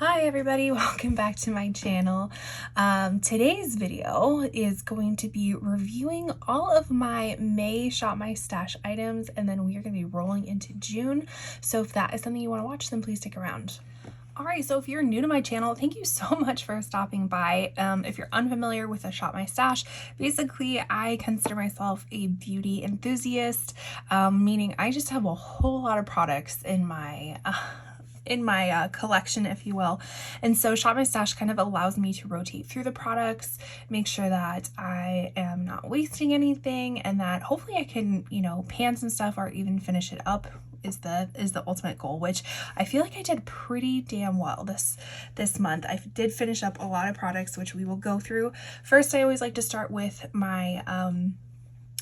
Hi everybody, welcome back to my channel. Today's video is going to be reviewing all of my May Shop My Stash items, and then we are going to be rolling into June. So if that is something you want to watch, then please stick around. Alright, so if you're new to my channel, thank you so much for stopping by. If you're unfamiliar with a Shop My Stash, basically I consider myself a beauty enthusiast, meaning I just have a whole lot of products in my collection, if you will. And so Shop My Stash kind of allows me to rotate through the products, make sure that I am not wasting anything, and that hopefully I can, pan some stuff or even finish it up is the ultimate goal, which I feel like I did pretty damn well this month. I did finish up a lot of products, which we will go through. First, I always like to start with my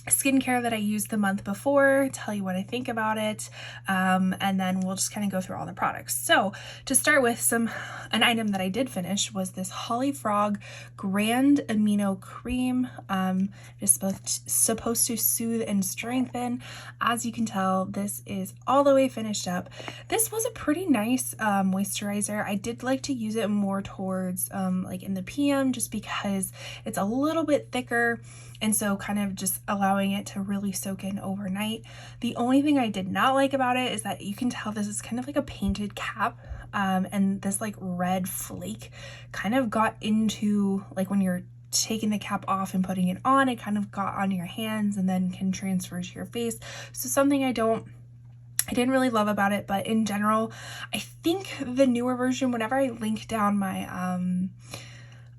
skincare that I used the month before, tell you what I think about it, and then we'll just kind of go through all the products. So to start with, an item that I did finish was this Holly Frog Grand Amino Cream. It's supposed to soothe and strengthen. As you can tell, this is all the way finished up. This was a pretty nice moisturizer. I did like to use it more towards like in the PM, just because it's a little bit thicker, and so kind of just allowing it to really soak in overnight. The only thing I did not like about it is that you can tell this is kind of like a painted cap, and this like red flake kind of got into, like when you're taking the cap off and putting it on, it kind of got on your hands and then can transfer to your face. So something I didn't really love about it, but in general, I think the newer version, whenever I link down my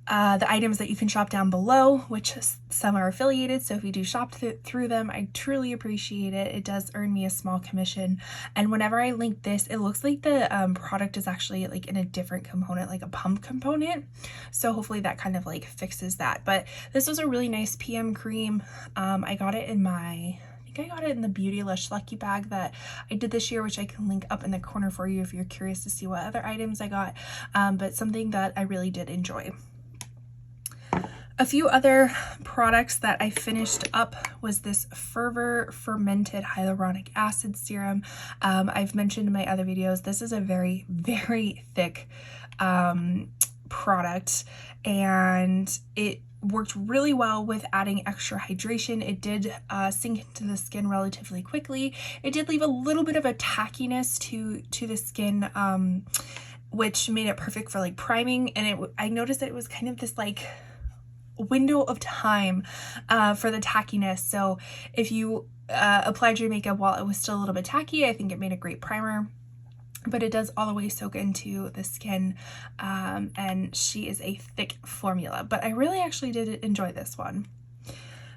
the items that you can shop down below, which some are affiliated, so if you do shop through them, I truly appreciate it. It does earn me a small commission. And whenever I link this, it looks like the product is actually like in a different component, like a pump component. So hopefully that kind of like fixes that. But this was a really nice PM cream. I got it in I got it in the Beautylish Lucky Bag that I did this year, which I can link up in the corner for you if you're curious to see what other items I got, but something that I really did enjoy. A few other products that I finished up was this Fervor Fermented Hyaluronic Acid Serum. I've mentioned in my other videos, this is a very, very thick product, and it worked really well with adding extra hydration. It did sink into the skin relatively quickly. It did leave a little bit of a tackiness to the skin, which made it perfect for like priming, and I noticed that it was kind of this like window of time for the tackiness. So if you applied your makeup while it was still a little bit tacky, I think it made a great primer, but it does all the way soak into the skin, and she is a thick formula, but I really actually did enjoy this one.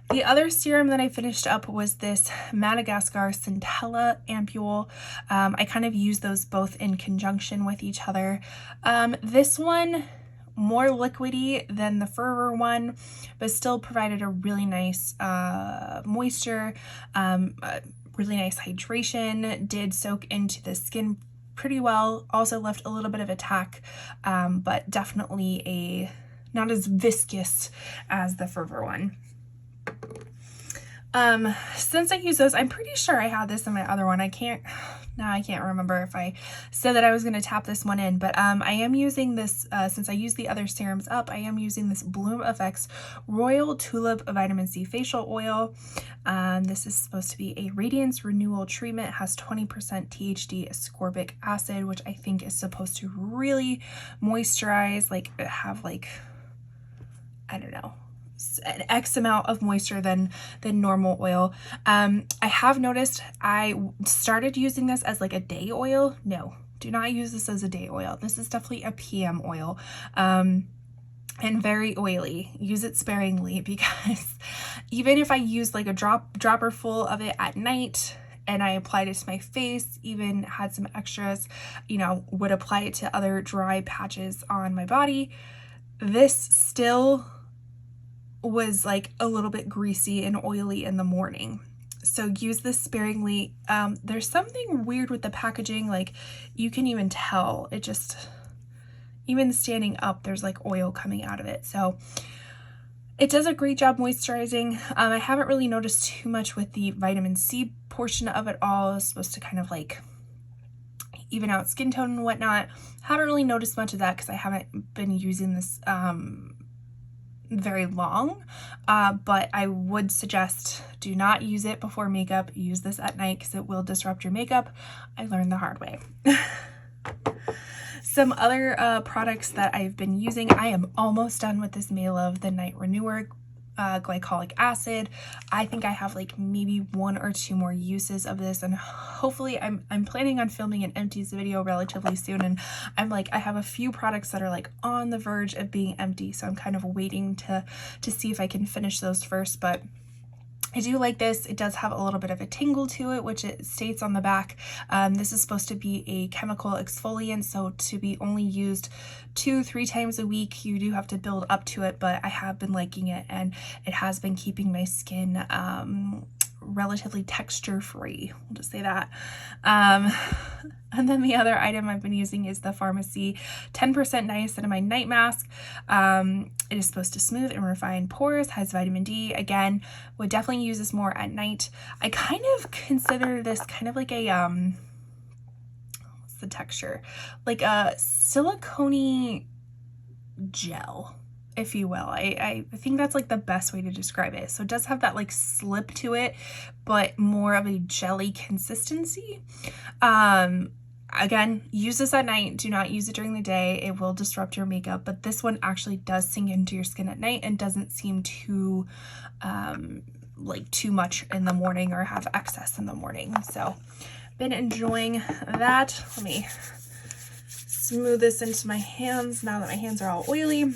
The other serum that I finished up was this Madagascar Centella Ampule. I kind of use those both in conjunction with each other. This one more liquidy than the Fervor one, but still provided a really nice moisture, really nice hydration, did soak into the skin pretty well, also left a little bit of a tack, but definitely not as viscous as the Fervor one. Since I use those, I'm pretty sure I had this in my other one. I can't remember if I said that I was going to tap this one in, but I am using this, since I used the other serums up, I am using this Bloom Effects Royal Tulip Vitamin C Facial Oil. This is supposed to be a radiance renewal treatment. It has 20% THD ascorbic acid, which I think is supposed to really moisturize, like have like, I don't know, an X amount of moisture than normal oil. I have noticed I started using this as like a day oil. No, do not use this as a day oil. This is definitely a PM oil, and very oily. Use it sparingly, because even if I use like a dropper full of it at night and I applied it to my face, even had some extras, would apply it to other dry patches on my body, this still was like a little bit greasy and oily in the morning. So use this sparingly. There's something weird with the packaging, like you can even tell it just, even standing up, there's like oil coming out of it. So it does a great job moisturizing. I haven't really noticed too much with the vitamin C portion of it all. It's supposed to kind of like even out skin tone and whatnot. Haven't really noticed much of that because I haven't been using this very long, but I would suggest do not use it before makeup. Use this at night because it will disrupt your makeup. I learned the hard way. Some other products that I've been using. I am almost done with this May Love the Night Renewer glycolic acid. I think I have like maybe 1 or 2 more uses of this, and hopefully I'm planning on filming an empties video relatively soon, and I have a few products that are like on the verge of being empty, so I'm kind of waiting to see if I can finish those first. But I do like this. It does have a little bit of a tingle to it, which it states on the back. This is supposed to be a chemical exfoliant, so to be only used 2-3 times a week. You do have to build up to it, but I have been liking it, and it has been keeping my skin relatively texture free. We'll just say that. And then the other item I've been using is the Pharmacy 10% niacinamide night mask. It is supposed to smooth and refine pores, has vitamin D. Again, would definitely use this more at night. I kind of consider this kind of like a what's the texture? Like a silicone gel, if you will. I think that's like the best way to describe it. So it does have that like slip to it, but more of a jelly consistency. Again, use this at night. Do not use it during the day. It will disrupt your makeup, but this one actually does sink into your skin at night and doesn't seem too like too much in the morning or have excess in the morning. So been enjoying that. Let me smooth this into my hands now that my hands are all oily.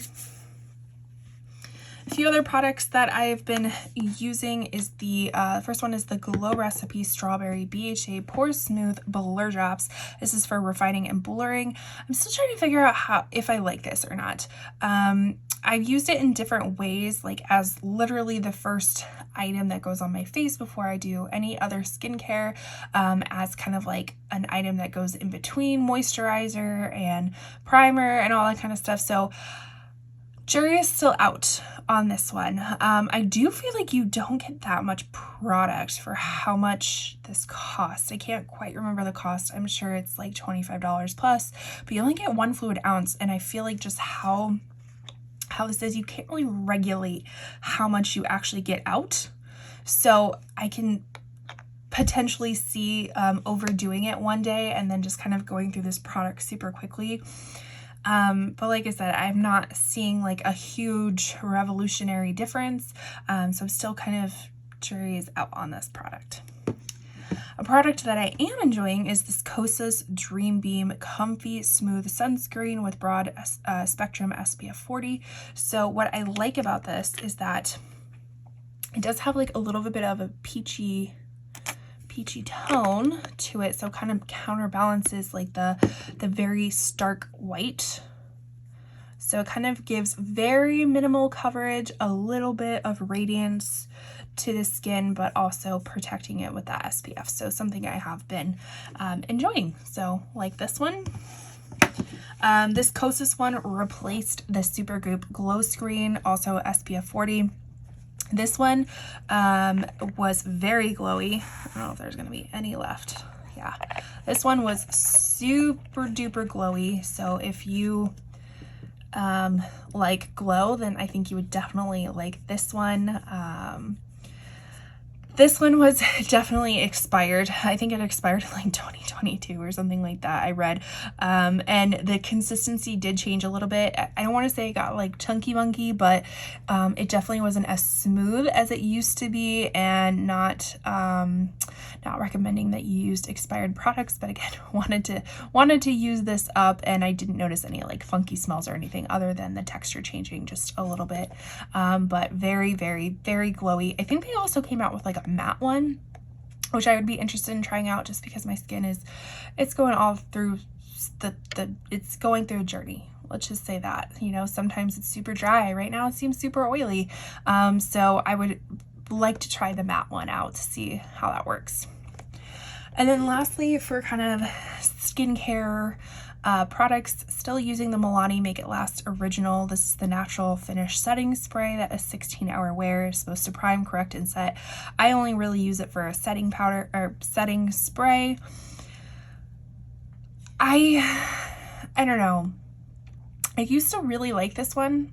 A few other products that I've been using is the first one is the Glow Recipe Strawberry BHA Pore Smooth Blur Drops. This is for refining and blurring. I'm still trying to figure out if I like this or not. I've used it in different ways, like as literally the first item that goes on my face before I do any other skincare, as kind of like an item that goes in between moisturizer and primer and all that kind of stuff. So jury is still out on this one. I do feel like you don't get that much product for how much this costs. I can't quite remember the cost. I'm sure it's like $25 plus, but you only get 1 fluid ounce, and I feel like just how this is, you can't really regulate how much you actually get out. So I can potentially see overdoing it one day and then just kind of going through this product super quickly. But like I said, I'm not seeing like a huge revolutionary difference. So I'm still kind of jury is out on this product. A product that I am enjoying is this Kosas Dream Beam Comfy Smooth Sunscreen with broad spectrum SPF 40. So what I like about this is that it does have like a little bit of a peachy tone to it, so kind of counterbalances like the very stark white. So it kind of gives very minimal coverage, a little bit of radiance to the skin, but also protecting it with that SPF. So something I have been enjoying. So like this one. This Kosas one replaced the Supergoop Glow Screen, also SPF 40. This one was very glowy. I don't know if there's going to be any left. Yeah, this one was super duper glowy. So if you like glow, then I think you would definitely like this one. This one was definitely expired. I think it expired in like 2022 or something like that, I read. And the consistency did change a little bit. I don't want to say it got like chunky monkey, but it definitely wasn't as smooth as it used to be, and not recommending that you used expired products. But again, wanted to use this up, and I didn't notice any like funky smells or anything other than the texture changing just a little bit. But very, very, very glowy. I think they also came out with like a matte one, which I would be interested in trying out, just because my skin it's going all through it's going through a journey. Let's just say that, you know, sometimes it's super dry. Right now it seems super oily. So I would like to try the matte one out to see how that works. And then lastly, for kind of skincare products, still using the Milani Make It Last Original. This is the natural finish setting spray that is 16-hour wear. It's supposed to prime, correct, and set. I only really use it for a setting powder or setting spray. I don't know. I used to really like this one,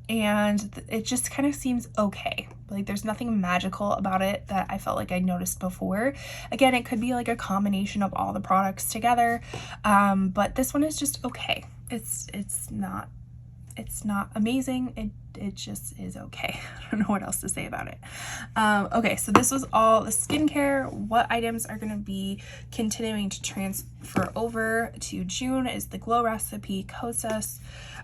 and it just kind of seems okay. Like there's nothing magical about it that I felt like I noticed before. Again, it could be like a combination of all the products together, but this one is just okay. It's not amazing. It just is okay. I don't know what else to say about it. Okay, so this was all the skincare. What items are going to be continuing to transfer over to June is the Glow Recipe Kosas,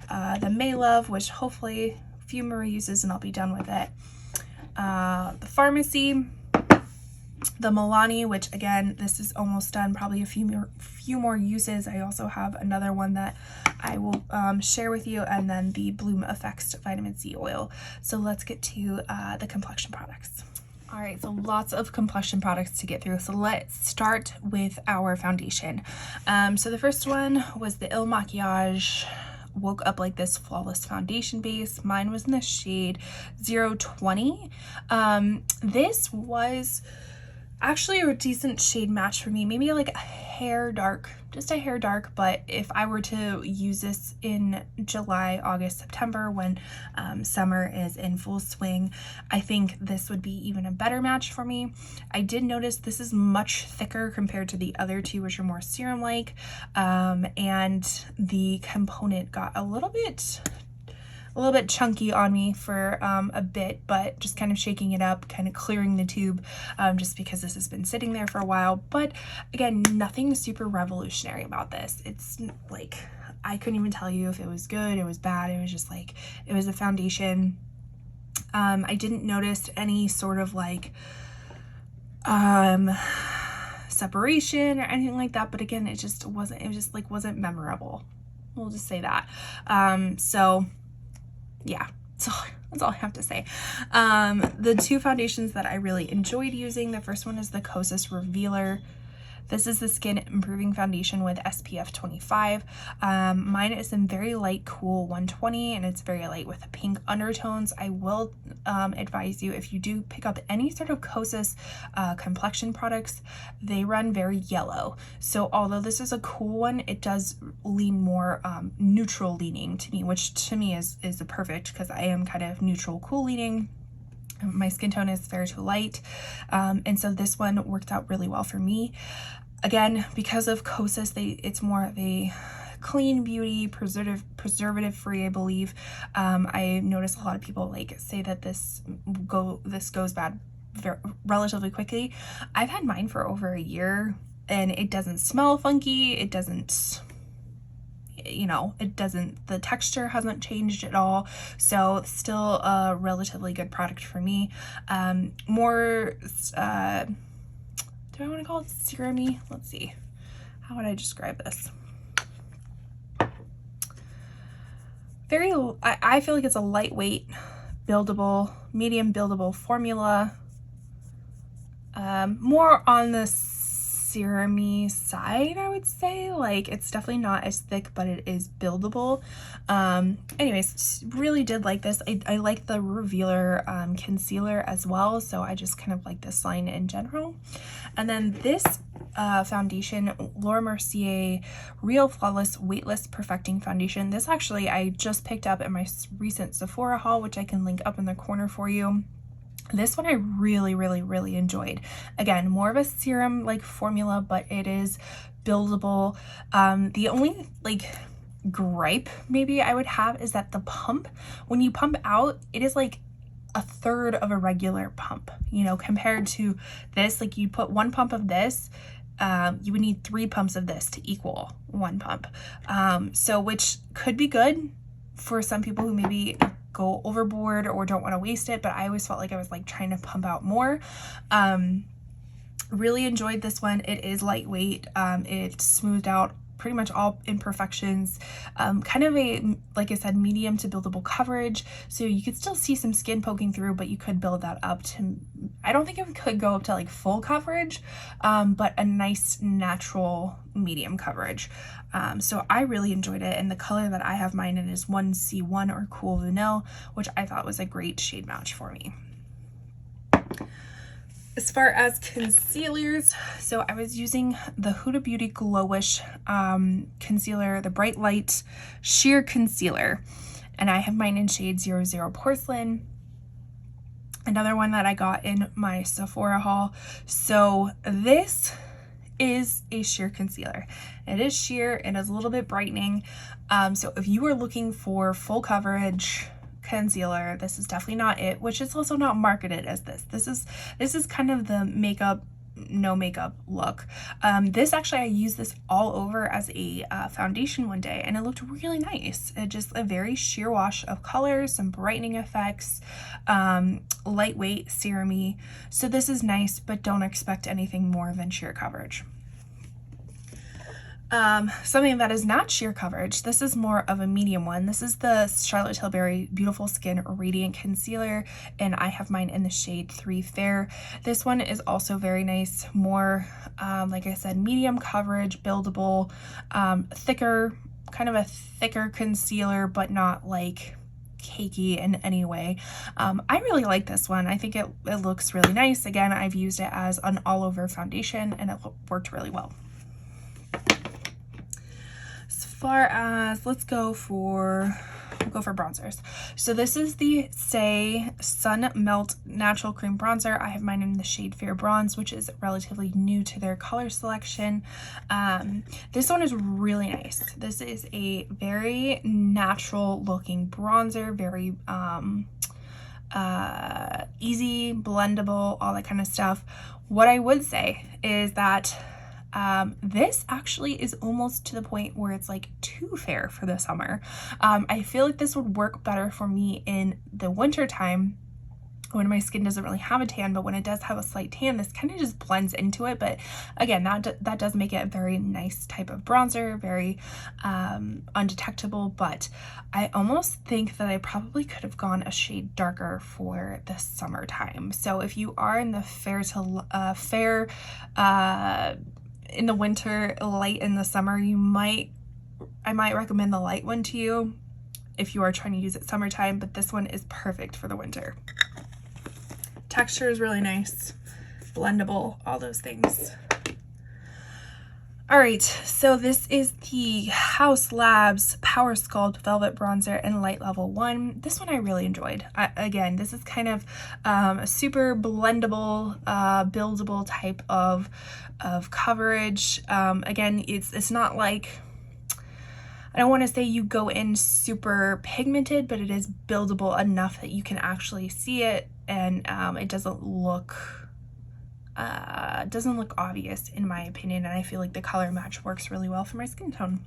the May Love, which hopefully a few more uses and I'll be done with it. The Pharmacy, the Milani, which again, this is almost done, probably a few more uses. I also have another one that I will share with you, and then the Bloom Effects Vitamin C oil. So let's get to the complexion products. All right, so lots of complexion products to get through. So let's start with our foundation. So the first one was the Il Makiage Woke Up Like This Flawless Foundation Base. Mine was in the shade 020. This was actually a decent shade match for me, maybe like a hair dark, just a hair dark, but if I were to use this in July, August, September, when summer is in full swing, I think this would be even a better match for me. I did notice this is much thicker compared to the other two, which are more serum-like, and the component got a little bit chunky on me for a bit, but just kind of shaking it up, kind of clearing the tube, just because this has been sitting there for a while. But again, nothing super revolutionary about this. It's like, I couldn't even tell you if it was good, it was bad. It was just like, it was a foundation. I didn't notice any sort of like separation or anything like that, but again, it just wasn't memorable. We'll just say that. So yeah, that's all I have to say. The two foundations that I really enjoyed using, the first one is the Kosas Revealer. This is the Skin Improving Foundation with SPF 25. Mine is in very light, cool 120, and it's very light with pink undertones. I will advise you, if you do pick up any sort of Kosas complexion products, they run very yellow. So although this is a cool one, it does lean more neutral leaning to me, which to me is perfect because I am kind of neutral cool leaning. My skin tone is fair to light, and so this one worked out really well for me. Again, because of Kosas, it's more of a clean beauty, preservative free, I believe. I notice a lot of people like say that this goes bad relatively quickly. I've had mine for over a year and it doesn't smell funky. It doesn't, the texture hasn't changed at all. So still a relatively good product for me. More, do I want to call it serum-y? Let's see. How would I describe this? I feel like it's a lightweight, buildable, medium buildable formula. More on the serum-y side, I would say. Like, it's definitely not as thick, but it is buildable. Anyways, really did like this. I like the Revealer concealer as well, so I just kind of like this line in general. And then this foundation, Laura Mercier Real Flawless Weightless Perfecting Foundation. This actually I just picked up in my recent Sephora haul, which I can link up in the corner for you. This one I really enjoyed. Again, more of a serum like formula, but it is buildable. The only like gripe maybe I would have is that the pump, when you pump out, it is like a third of a regular pump, compared to this. Like, you put one pump of this, you would need 3 pumps of this to equal 1 pump. So which could be good for some people who maybe go overboard or don't want to waste it, but I always felt like I was like trying to pump out more. Really enjoyed this one. It is lightweight. It smoothed out pretty much all imperfections. Kind of a, like I said, medium to buildable coverage, so you could still see some skin poking through, but you could build that up to, I don't think it could go up to like full coverage, but a nice natural medium coverage. So I really enjoyed it, and the color that I have mine in is 1C1 or Cool Vanille, which I thought was a great shade match for me. As far as concealers, so I was using the Huda Beauty Glowish concealer, the Bright Light Sheer Concealer, and I have mine in shade 00 Porcelain. Another one that I got in my Sephora haul. So this is a sheer concealer. It is sheer, it is a little bit brightening. So if you are looking for full coverage concealer, this is definitely not it, which is also not marketed as this. This is kind of the makeup, no makeup look. This actually, I used this all over as a foundation one day, and it looked really nice. It just a very sheer wash of colors, some brightening effects, lightweight, serum-y. So this is nice, but don't expect anything more than sheer coverage. Something that is not sheer coverage, this is more of a medium one. This is the Charlotte Tilbury Beautiful Skin Radiant Concealer, and I have mine in the shade 3 Fair. This one is also very nice, more, like I said, medium coverage, buildable, thicker, kind of a thicker concealer, but not like cakey in any way. I really like this one. I think it looks really nice. Again, I've used it as an all-over foundation, and it worked really well. Far as let's go for bronzers. So this is the Say Sun Melt Natural Cream Bronzer. I have mine in the shade Fair Bronze, which is relatively new to their color selection. This one is really nice. This is a very natural looking bronzer, very easy, blendable, all that kind of stuff. What I would say is that this actually is almost to the point where it's like too fair for the summer. I feel like this would work better for me in the winter time when my skin doesn't really have a tan, but when it does have a slight tan, this kind of just blends into it. But again, that does make it a very nice type of bronzer, very undetectable. But I almost think that I probably could have gone a shade darker for the summertime. So if you are in the fair in the winter, light in the summer, I might recommend the light one to you if you are trying to use it summertime, but this one is perfect for the winter. Texture is really nice, blendable, all those things. All right, so this is the Haus Labs Power Sculpt Velvet Bronzer in Light Level 1. This one I really enjoyed. Again, this is kind of a super blendable, buildable type of coverage. Again, it's not like, I don't want to say you go in super pigmented, but it is buildable enough that you can actually see it, and it doesn't look obvious in my opinion, and I feel like the color match works really well for my skin tone.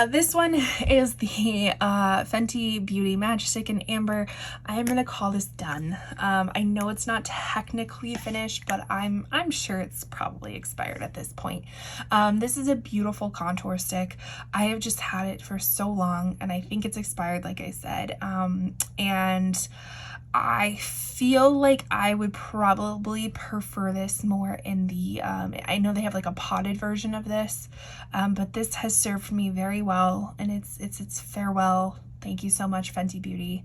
This one is the Fenty Beauty Matchstick in Amber. I am gonna call this done. I know it's not technically finished, but I'm sure it's probably expired at this point. This is a beautiful contour stick. I have just had it for so long, and I think it's expired, like I said. And I feel like I would probably prefer this more in the, I know they have like a potted version of this, but this has served me very well, and it's farewell. Thank you so much, Fenty Beauty.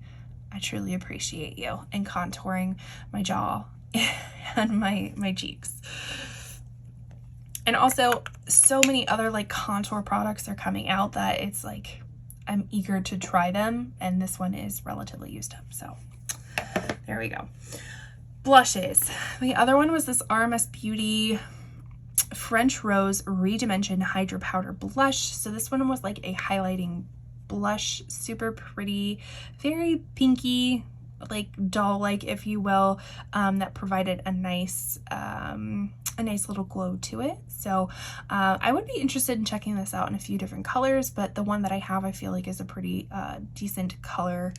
I truly appreciate you, and contouring my jaw and my cheeks. And also, so many other like contour products are coming out that it's like, I'm eager to try them, and this one is relatively used up, so. There we go. Blushes. The other one was this RMS Beauty French Rose Redimension Hydra Powder Blush. So this one was like a highlighting blush, super pretty, very pinky, like doll-like, if you will, that provided a nice little glow to it. So I would be interested in checking this out in a few different colors, but the one that I have, I feel like is a pretty decent color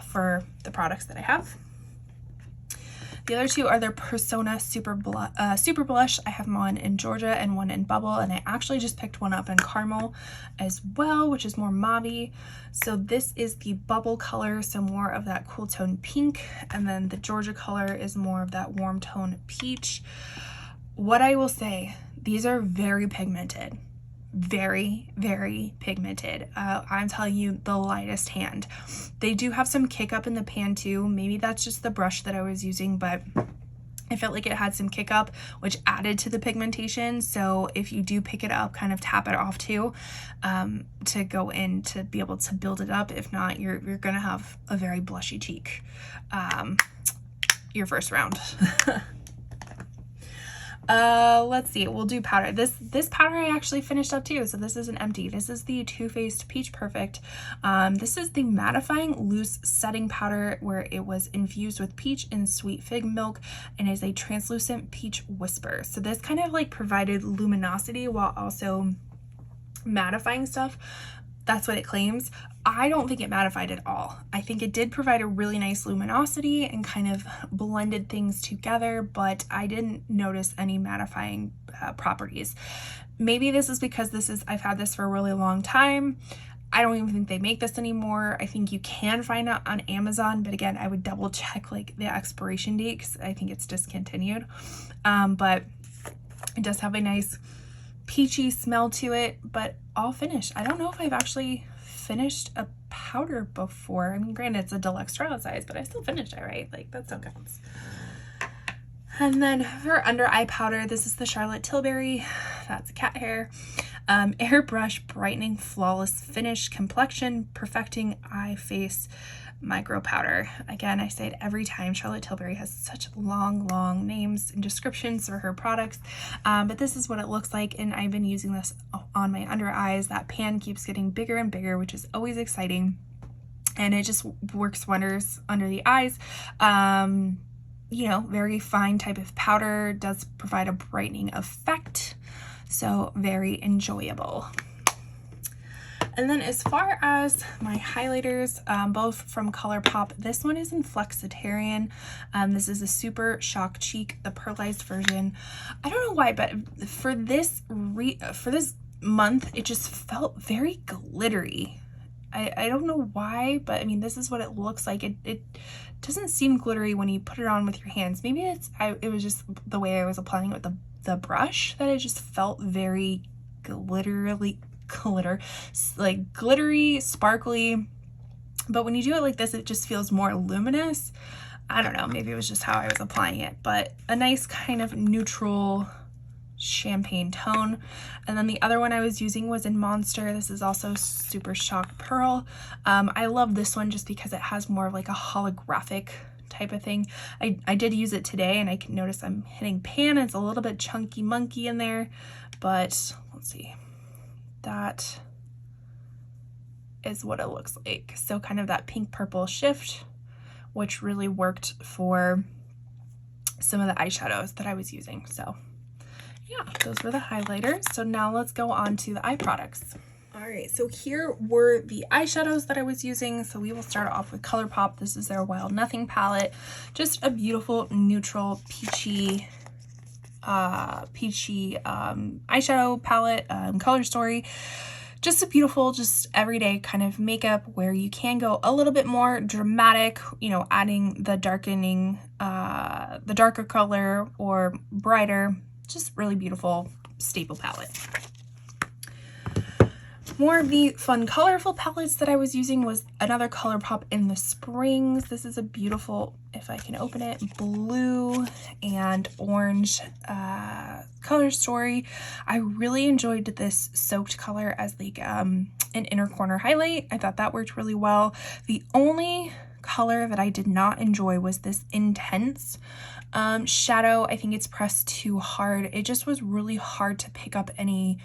for the products that I have. The other two are their Persona Super Blush. I have one in Georgia and one in Bubble, and I actually just picked one up in Caramel as well, which is more mauve-y. So this is the Bubble color, so more of that cool tone pink, and then the Georgia color is more of that warm tone peach. What I will say, these are very pigmented. very, very pigmented. I'm telling you, the lightest hand. They do have some kick up in the pan too. Maybe that's just the brush that I was using, but I felt like it had some kick up, which added to the pigmentation. So if you do pick it up, kind of tap it off too, to go in to be able to build it up. If not, you're gonna have a very blushy cheek your first round. Let's see, we'll do powder. This powder I actually finished up too, so this isn't empty. This is the Too Faced Peach Perfect. This is the mattifying loose setting powder, where it was infused with peach and sweet fig milk and is a translucent peach whisper. So this kind of like provided luminosity while also mattifying stuff. That's what it claims. I don't think it mattified at all. I think it did provide a really nice luminosity and kind of blended things together, but I didn't notice any mattifying properties. Maybe this is because I've had this for a really long time. I don't even think they make this anymore. I think you can find it on Amazon, but again, I would double check like the expiration date because I think it's discontinued. But it does have a nice peachy smell to it, but all finished. I don't know if I've actually finished a powder before. I mean, granted, it's a deluxe trial size, but I still finished it, right? Like, that still counts. And then for under eye powder, this is the Charlotte Tilbury. That's cat hair. Airbrush Brightening Flawless Finish Complexion Perfecting Eye Face Micro Powder. Again, I say it every time, Charlotte Tilbury has such long names and descriptions for her products, but this is what it looks like, and I've been using this on my under eyes. That pan keeps getting bigger and bigger, which is always exciting, and it just works wonders under the eyes. You know, very fine type of powder, does provide a brightening effect, so very enjoyable. And then as far as my highlighters, both from ColourPop, this one is in Flexitarian. This is a Super Shock Cheek, the pearlized version. I don't know why, but for this month, it just felt very glittery. I don't know why, but I mean, this is what it looks like. It doesn't seem glittery when you put it on with your hands. Maybe it was just the way I was applying it with the brush, that it just felt very glittery, sparkly. But when you do it like this, it just feels more luminous. I don't know, maybe it was just how I was applying it, but a nice kind of neutral champagne tone. And then the other one I was using was in Monster. This is also Super Shock Pearl. I love this one just because it has more of like a holographic type of thing. I did use it today, and I can notice I'm hitting pan. It's a little bit chunky monkey in there, but let's see. That is what it looks like. So kind of that pink purple shift, which really worked for some of the eyeshadows that I was using. So yeah, those were the highlighters. So now let's go on to the eye products. All right, so here were the eyeshadows that I was using. So we will start off with ColourPop. This is their Wild Nothing palette. Just a beautiful, neutral, peachy eyeshadow palette, Color Story. Just a beautiful, just everyday kind of makeup where you can go a little bit more dramatic, you know, adding the darkening, the darker color or brighter. Just really beautiful staple palette. More of the fun, colorful palettes that I was using was another ColourPop in the Springs. This is a beautiful, if I can open it, blue and orange Color Story. I really enjoyed this soaked color as like an inner corner highlight. I thought that worked really well. The only color that I did not enjoy was this Intense shadow. I think it's pressed too hard. It just was really hard to pick up any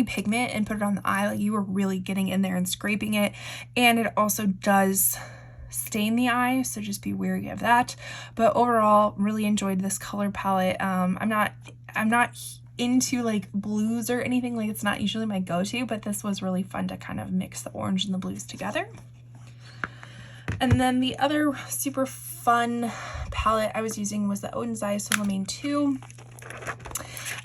pigment and put it on the eye. Like, you were really getting in there and scraping it, and it also does stain the eye, so just be wary of that. But overall, really enjoyed this color palette. I'm not into like blues or anything, like it's not usually my go-to, but this was really fun to kind of mix the orange and the blues together. And then the other super fun palette I was using was the Oden's Eye Solomane 2.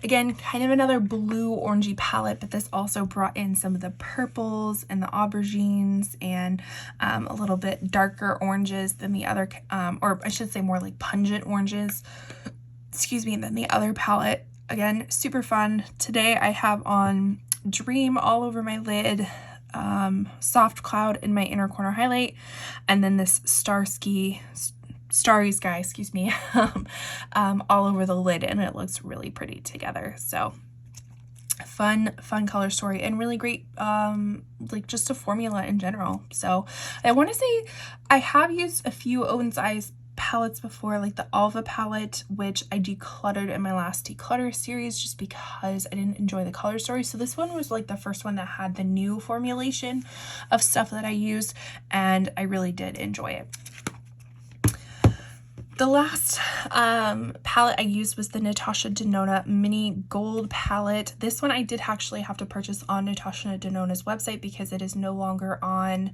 Again, kind of another blue orangey palette, but this also brought in some of the purples and the aubergines and a little bit darker oranges than the other, or I should say more like pungent oranges, excuse me, than the other palette. again, super fun. Today I have on Dream all over my lid, Soft Cloud in my inner corner highlight, and then this Starry Sky, excuse me, all over the lid, and it looks really pretty together. So fun color story, and really great, like just a formula in general. So I want to say I have used a few Own Size palettes before, like the Alva palette, which I decluttered in my last declutter series just because I didn't enjoy the color story. So this one was like the first one that had the new formulation of stuff that I used, and I really did enjoy it. The last palette I used was the Natasha Denona Mini Gold palette. This one I did actually have to purchase on Natasha Denona's website because it is no longer on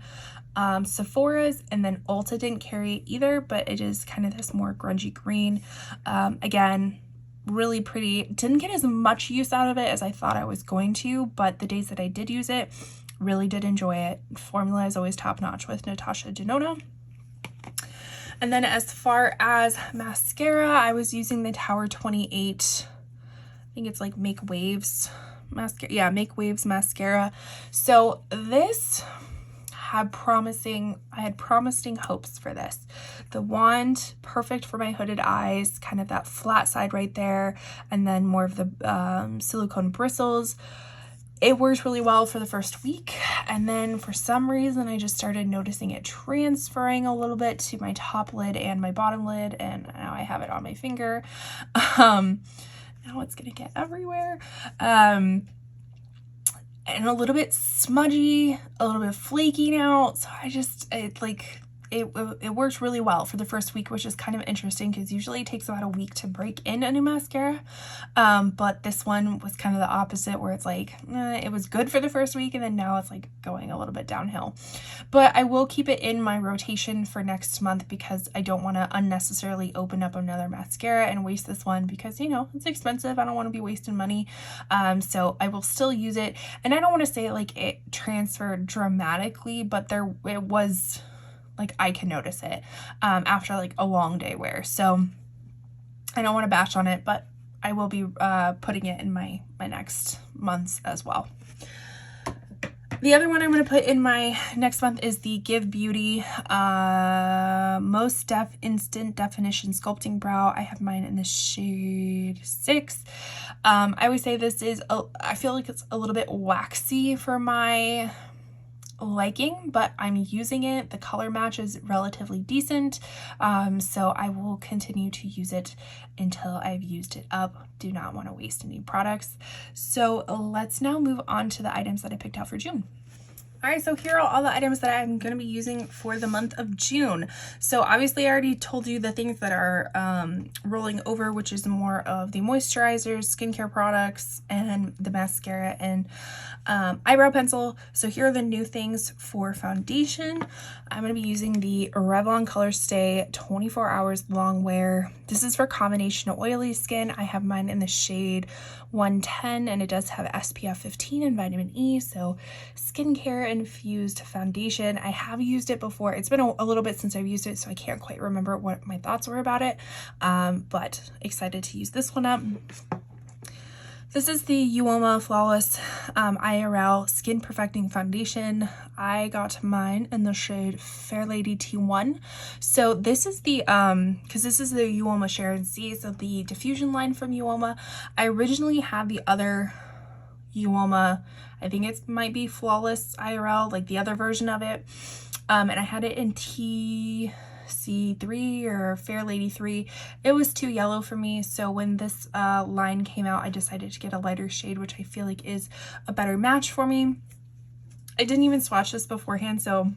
Sephora's, and then Ulta didn't carry it either, but it is kind of this more grungy green. Again, really pretty. Didn't get as much use out of it as I thought I was going to, but the days that I did use it, really did enjoy it. Formula is always top notch with Natasha Denona. And then as far as mascara, I was using the Tower 28, I think it's like Make Waves mascara. Yeah, Make Waves mascara. So this had I had promising hopes for this. The wand, perfect for my hooded eyes, kind of that flat side right there, and then more of the silicone bristles. It worked really well for the first week, and then for some reason I just started noticing it transferring a little bit to my top lid and my bottom lid, and now I have it on my finger. Now it's gonna get everywhere. And a little bit smudgy, a little bit flaky now, so it worked really well for the first week, which is kind of interesting because usually it takes about a week to break in a new mascara. But this one was kind of the opposite, where it's like, it was good for the first week, and then now it's like going a little bit downhill. But I will keep it in my rotation for next month because I don't want to unnecessarily open up another mascara and waste this one because, you know, it's expensive. I don't want to be wasting money. So I will still use it. And I don't want to say like it transferred dramatically, but it was... like I can notice it after like a long day wear. So I don't want to bash on it, but I will be putting it in my next months as well. The other one I'm going to put in my next month is the Give Beauty Most Def Instant Definition Sculpting Brow. I have mine in the shade 6. I always say this is, I feel like it's a little bit waxy for my liking, but I'm using it. The color match is relatively decent, so I will continue to use it until I've used it up. Do not want to waste any products. So let's now move on to the items that I picked out for June. All right, so here are all the items that I'm going to be using for the month of June. So obviously I already told you the things that are rolling over, which is more of the moisturizers, skincare products, and the mascara and eyebrow pencil. So here are the new things for foundation. I'm going to be using the Revlon Colorstay 24 Hours Long Wear. This is for combination oily skin. I have mine in the shade 110, and it does have SPF 15 and vitamin E, so skincare infused foundation. I have used it before. It's been a little bit since I've used it, so I can't quite remember what my thoughts were about it, but excited to use this one up. This is the Uoma Flawless IRL Skin Perfecting Foundation. I got mine in the shade Fair Lady T1. So this is the, because this is the Uoma Share and See, so the diffusion line from Uoma. I originally had the other Uoma, I think it might be Flawless IRL, like the other version of it. And I had it in TC3 or Fair Lady 3. It was too yellow for me, so when this line came out, I decided to get a lighter shade, which I feel like is a better match for me. I didn't even swatch this beforehand, so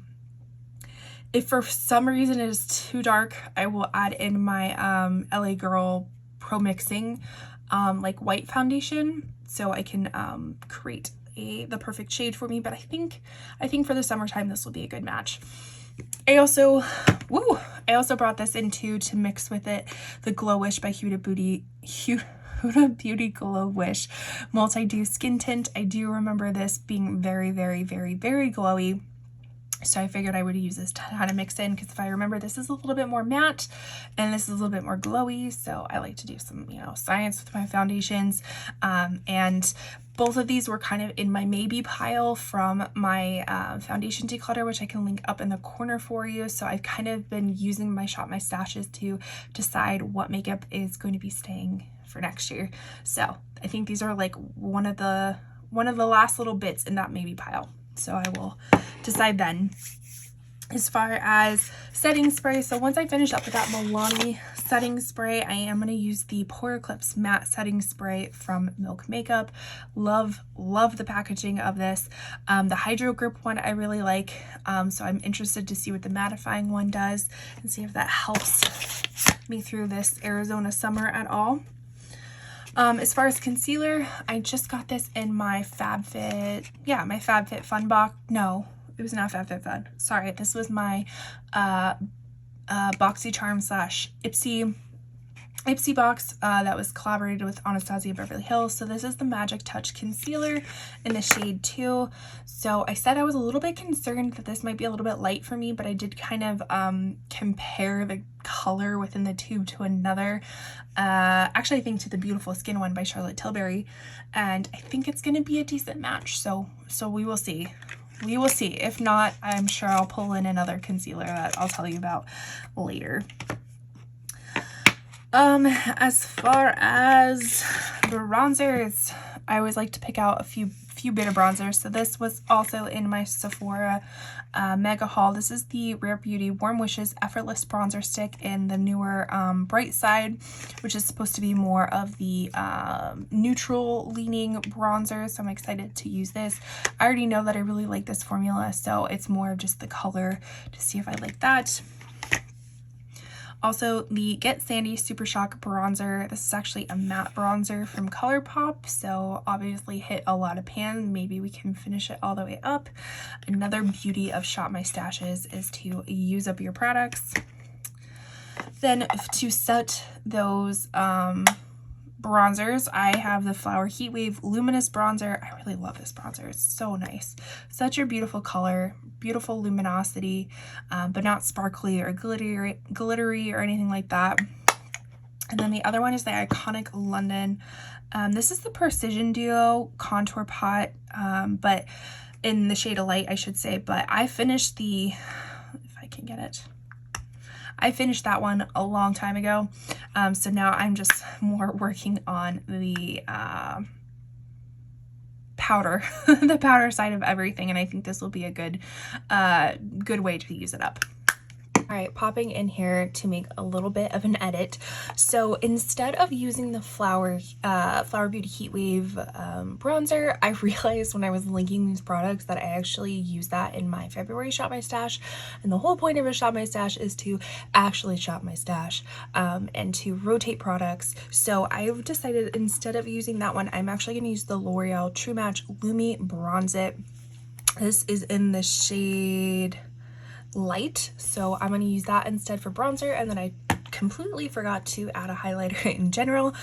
if for some reason it is too dark, I will add in my LA Girl Pro Mixing like white foundation, so I can create the perfect shade for me. But I think for the summertime this will be a good match. I also brought this in too to mix with it, the Glow Wish by Huda Beauty Glow Wish Multi-Dew Skin Tint. I do remember this being very, very, very, very glowy. So I figured I would use this to kind of mix in, because if I remember, this is a little bit more matte and this is a little bit more glowy. So I like to do some, you know, science with my foundations. And both of these were kind of in my maybe pile from my foundation declutter, which I can link up in the corner for you. So I've kind of been using my Shop My Stashes to decide what makeup is going to be staying for next year. So I think these are like one of the last little bits in that maybe pile. So I will decide then. As far as setting spray, so once I finish up with that Milani setting spray, I am going to use the Pore Eclipse matte setting spray from Milk Makeup. Love the packaging of this. The Hydro Grip one I really like, so I'm interested to see what the mattifying one does and see if that helps me through this Arizona summer at all. As far as concealer, I just got this in my my FabFitFun box. No, it was not FabFitFun. Sorry, this was my BoxyCharm / Ipsy box that was collaborated with Anastasia Beverly Hills. So this is the Magic Touch Concealer in the shade 2. So I said I was a little bit concerned that this might be a little bit light for me, but I did kind of compare the color within the tube to another. Actually, I think to the Beautiful Skin one by Charlotte Tilbury, and I think it's going to be a decent match. So we will see. We will see. If not, I'm sure I'll pull in another concealer that I'll tell you about later. As far as bronzers, I always like to pick out a few bit of bronzers. So this was also in my Sephora mega haul. This is the Rare Beauty Warm Wishes Effortless Bronzer Stick in the newer Bright Side, which is supposed to be more of the neutral leaning bronzer. So I'm excited to use this. I already know that I really like this formula, so it's more of just the color to see if I like that. Also, the Get Sandy Super Shock Bronzer. This is actually a matte bronzer from ColourPop, so obviously hit a lot of pan. Maybe we can finish it all the way up. Another beauty of Shop My Stashes is to use up your products. Then to set those bronzers, I have the Flower Heatwave Luminous Bronzer. I really love this bronzer. It's so nice. Such a beautiful color, beautiful luminosity, but not sparkly or glittery or anything like that. And then the other one is the Iconic London. This is the Precision Duo Contour Pot, but in the shade of light, I should say. But I finished if I can get it. I finished that one a long time ago, so now I'm just more working on the powder, the powder side of everything, and I think this will be a good way to use it up. All right, popping in here to make a little bit of an edit. So instead of using the Flower Beauty Heatwave bronzer, I realized when I was linking these products that I actually used that in my February Shop My Stash. And the whole point of a Shop My Stash is to actually shop my stash and to rotate products. So I've decided instead of using that one, I'm actually going to use the L'Oreal True Match Lumi Bronze It. This is in the shade Light, so I'm going to use that instead for bronzer. And then I completely forgot to add a highlighter in general,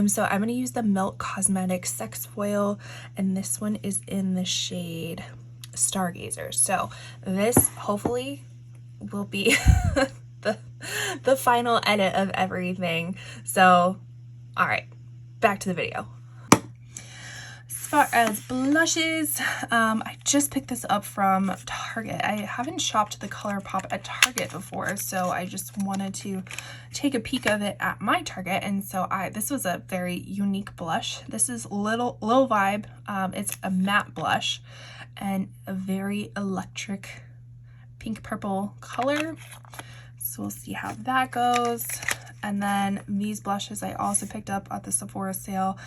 so I'm going to use the Melt Cosmetics Sex Foil, and this one is in the shade Stargazer. So this hopefully will be the final edit of everything. So all right, back to the video. As far as blushes, I just picked this up from Target. I haven't shopped the ColourPop at Target before, so I just wanted to take a peek of it at my Target. And so this was a very unique blush. This is Little Vibe. It's a matte blush and a very electric pink purple color. So we'll see how that goes. And then these blushes I also picked up at the Sephora sale.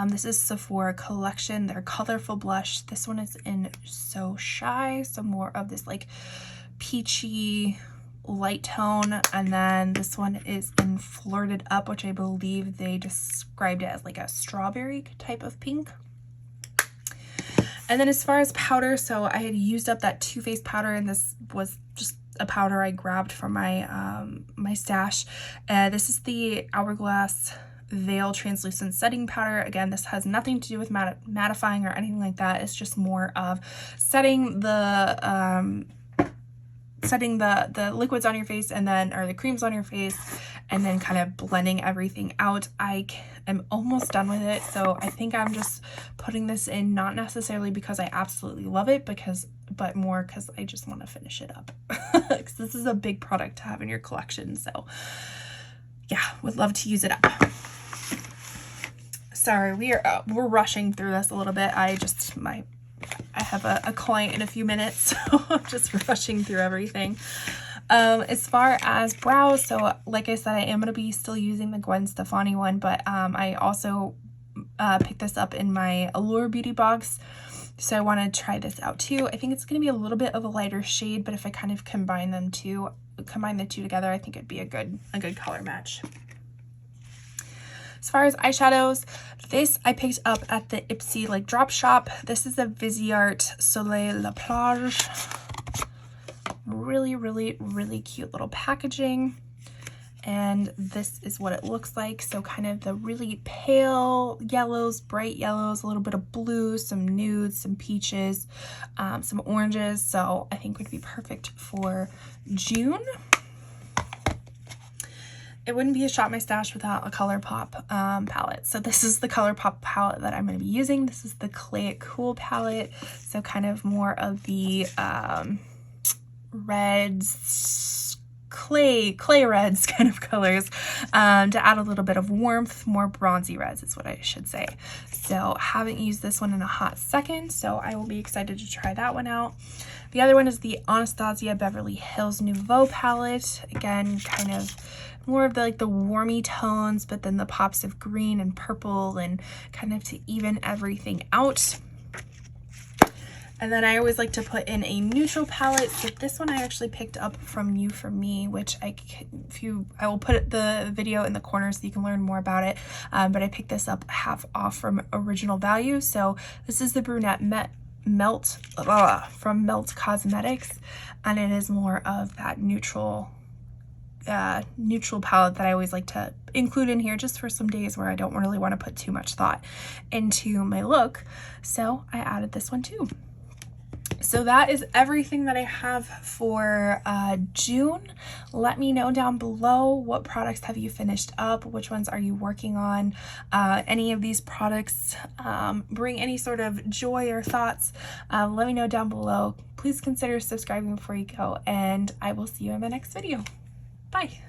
This is Sephora Collection, their colorful blush. This one is in So Shy, so more of this like peachy light tone. And then this one is in Flirted Up, which I believe they described it as like a strawberry type of pink. And then as far as powder, so I had used up that Too Faced powder, and this was just a powder I grabbed from my my stash. This is the Hourglass Veil Translucent Setting Powder. Again, this has nothing to do with mattifying or anything like that. It's just more of setting the setting the liquids on your face and then, or the creams on your face, and then kind of blending everything out. I am almost done with it, so I think I'm just putting this in, not necessarily because I absolutely love it, but more because I just want to finish it up. Because this is a big product to have in your collection, so yeah, would love to use it up. Sorry, we're rushing through this a little bit. I have a client in a few minutes, so I'm just rushing through everything. As far as brows, so like I said, I am going to be still using the Gwen Stefani one, but I also picked this up in my Allure beauty box, so I want to try this out too. I think it's going to be a little bit of a lighter shade, but if I kind of combine the two together, I think it'd be a good color match. As far as eyeshadows, this I picked up at the Ipsy like drop shop. This is a Viseart Soleil La Plage. Really, really, really cute little packaging. And this is what it looks like. So kind of the really pale yellows, bright yellows, a little bit of blue, some nudes, some peaches, some oranges. So I think would be perfect for June. It wouldn't be a Shop My Stash without a ColourPop palette. So this is the ColourPop palette that I'm going to be using. This is the Clay It Cool palette. So kind of more of the reds, clay reds kind of colors, to add a little bit of warmth, more bronzy reds is what I should say. So haven't used this one in a hot second, so I will be excited to try that one out. The other one is the Anastasia Beverly Hills Nouveau palette. Again, kind of more of the like the warmy tones, but then the pops of green and purple, and kind of to even everything out. And then I always like to put in a neutral palette. So this one I actually picked up from You For Me, which I will put the video in the corner so you can learn more about it. But I picked this up half off from original value. So this is the Brunette Melt from Melt Cosmetics, and it is more of that neutral palette that I always like to include in here just for some days where I don't really want to put too much thought into my look. So I added this one too. So that is everything that I have for June. Let me know down below, what products have you finished up? Which ones are you working on? Any of these products bring any sort of joy or thoughts? Let me know down below. Please consider subscribing before you go, and I will see you in my next video. Bye.